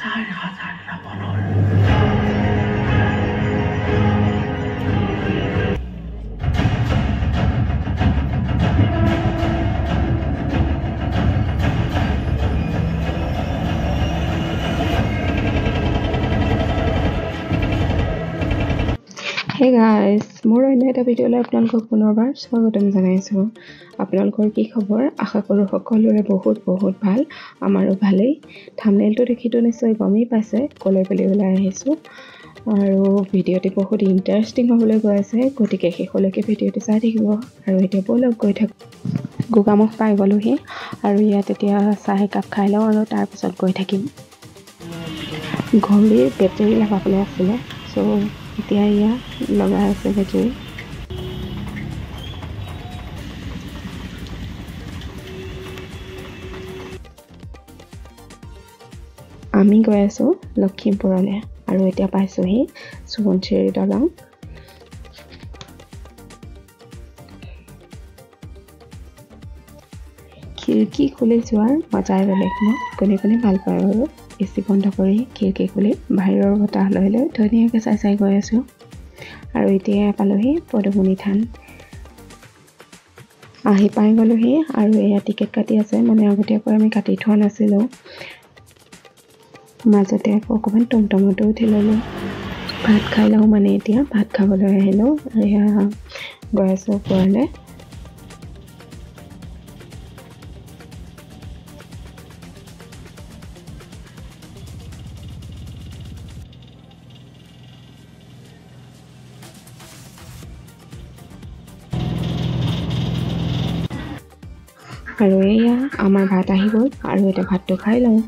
হাজাৰ হাজাৰ ৰাবণৰ Hey guys, মোৰ অন্য এটা ভিডিঅ'লৈ আপোনালোকক পুনৰবাৰ স্বাগতম জনাইছোঁ। আপোনালোকৰ কি খবৰ? আশা কৰোঁ সকলোৰে বহুত ভাল, আমাৰো ভালেই। থাম্বনেইলটো দেখিতো নিশ্চয় গমেই পাইছে কলৈ ওলাই আহিছোঁ। আৰু ভিডিঅ'টি বহুত ইণ্টাৰেষ্টিং হ'বলৈ গৈ আছে, গতিকে শেষলৈকে ভিডিঅ'টি চাই থাকিব। আৰু এতিয়া ব'লক গৈ থাকোঁ। গোগামুখ পাই গ'লোহি আৰু ইয়াত এতিয়া চাহ একাপ খাই লওঁ আৰু তাৰপিছত গৈ থাকিম। ঘড়ীৰ বেটেৰী লগাবলৈ আছিলে, চ' এতিয়া ইয়া লগাই আছে বেটেৰী। আমি গৈ আছোঁ লখিমপুৰলৈ আৰু এতিয়া পাইছোঁহি সোৱণশিৰি দলং। খিৰিকী খুলি যোৱাৰ মজাই বেলেগ ন? কোনে ভাল পায় বাৰু? এচি বন্ধ কৰি খিৰিকী খুলি বাহিৰৰ বতাহ লৈ ধুনীয়াকৈ চাই গৈ আছোঁ। আৰু এতিয়া পালোহি পদুমণি থান। আহি পাই গ'লোহি আৰু এয়া টিকেট কাটি আছে, মানে আগতীয়াকৈ আমি কাটি থোৱা নাছিলোঁ। মাজতে আকৌ অকণমান টমটমতো উঠি ল'লোঁ। ভাত খাই লওঁ, মানে এতিয়া ভাত খাবলৈ আহিলোঁ। এয়া গৈ আছোঁ ওপৰলৈ। আৰু এয়া আমাৰ ভাত আহি গ'ল আৰু এতিয়া ভাতটো খাই লওঁ।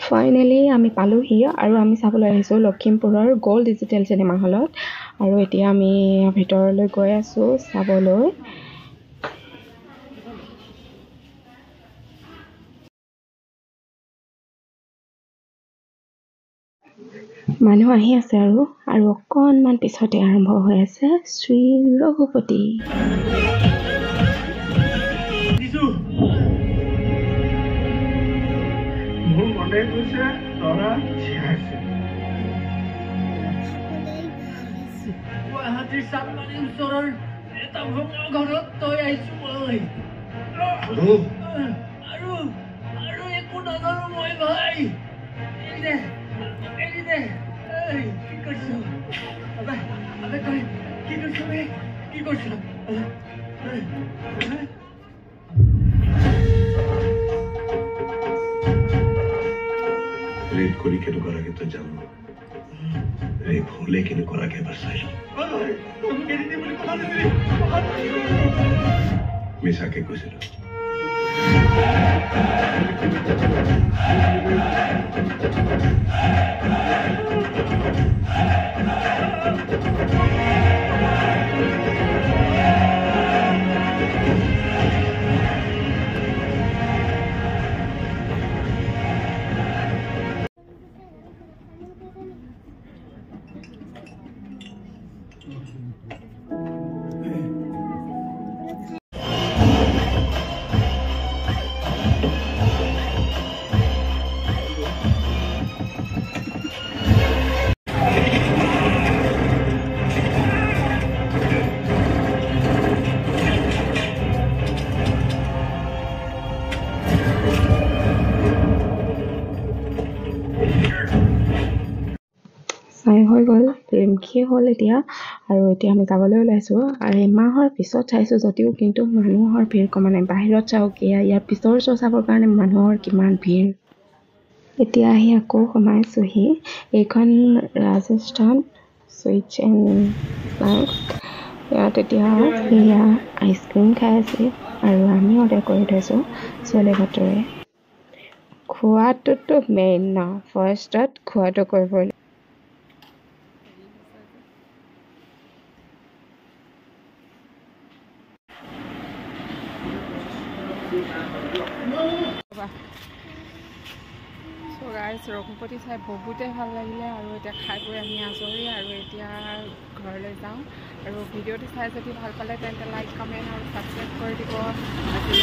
ফাইনেলি আমি পালোহি আৰু আমি চাবলৈ আহিছোঁ লখিমপুৰৰ গ'ল্ড ডিজিটেল চিনেমা হলত। আৰু এতিয়া আমি ভিতৰলৈ গৈ আছোঁ চাবলৈ। মানুহ আহি আছে আৰু অকণমান পিছতে আৰম্ভ হৈ আছে শ্ৰী ৰঘুপতি। মোৰ মনে কৈছে তৰা চিয়াইছে গুৱাহাটীৰ চান্দমাৰী ওচৰৰ এটা ভঙা ঘৰত তই আহিছো মই। আৰু একো নাজানো মই ভাই। এৰি দে কি কৰিছ? তই কি কৰিছ? কি কৰিছ? রেপ করি কেন করাকে তো জানো, রেপ হলে কেন করাকে বাসাই মিশাকে কৈছিল। চাই হৈ গ'ল, শেষ হ'ল এতিয়া। আৰু এতিয়া আমি যাবলৈ ওলাইছোঁ। আৰু এমাহৰ পিছত চাইছোঁ যদিও কিন্তু মানুহৰ ভিৰ কমা নাই। বাহিৰত চাওক, ইয়াৰ পিছৰ শ্ব' চাবৰ কাৰণে মানুহৰ কিমান ভিৰ। এতিয়া আহি আকৌ সোমাইছোঁহি। এইখন ৰাজস্থান চুইটছ এণ্ড স্নেক্স। ইয়াত এতিয়া সেয়া আইচক্ৰীম খাই আছে আৰু আমি অৰ্ডাৰ কৰি থৈছোঁ চলে ভাটৰে। খোৱাটোতো মেইন ন, ফাৰ্ষ্টত খোৱাটো কৰিব। So guys, ৰঘুপতি চাই বহুতেই ভাল লাগিলে আৰু এতিয়া খাই বৈ আমি আজৰি আৰু এতিয়া ঘৰলৈ যাওঁ আৰু ভিডিঅ'টো চাই যদি ভাল পালে তেন্তে লাইক কমেণ্ট আৰু ছাবস্ক্ৰাইব কৰি দিব। আজি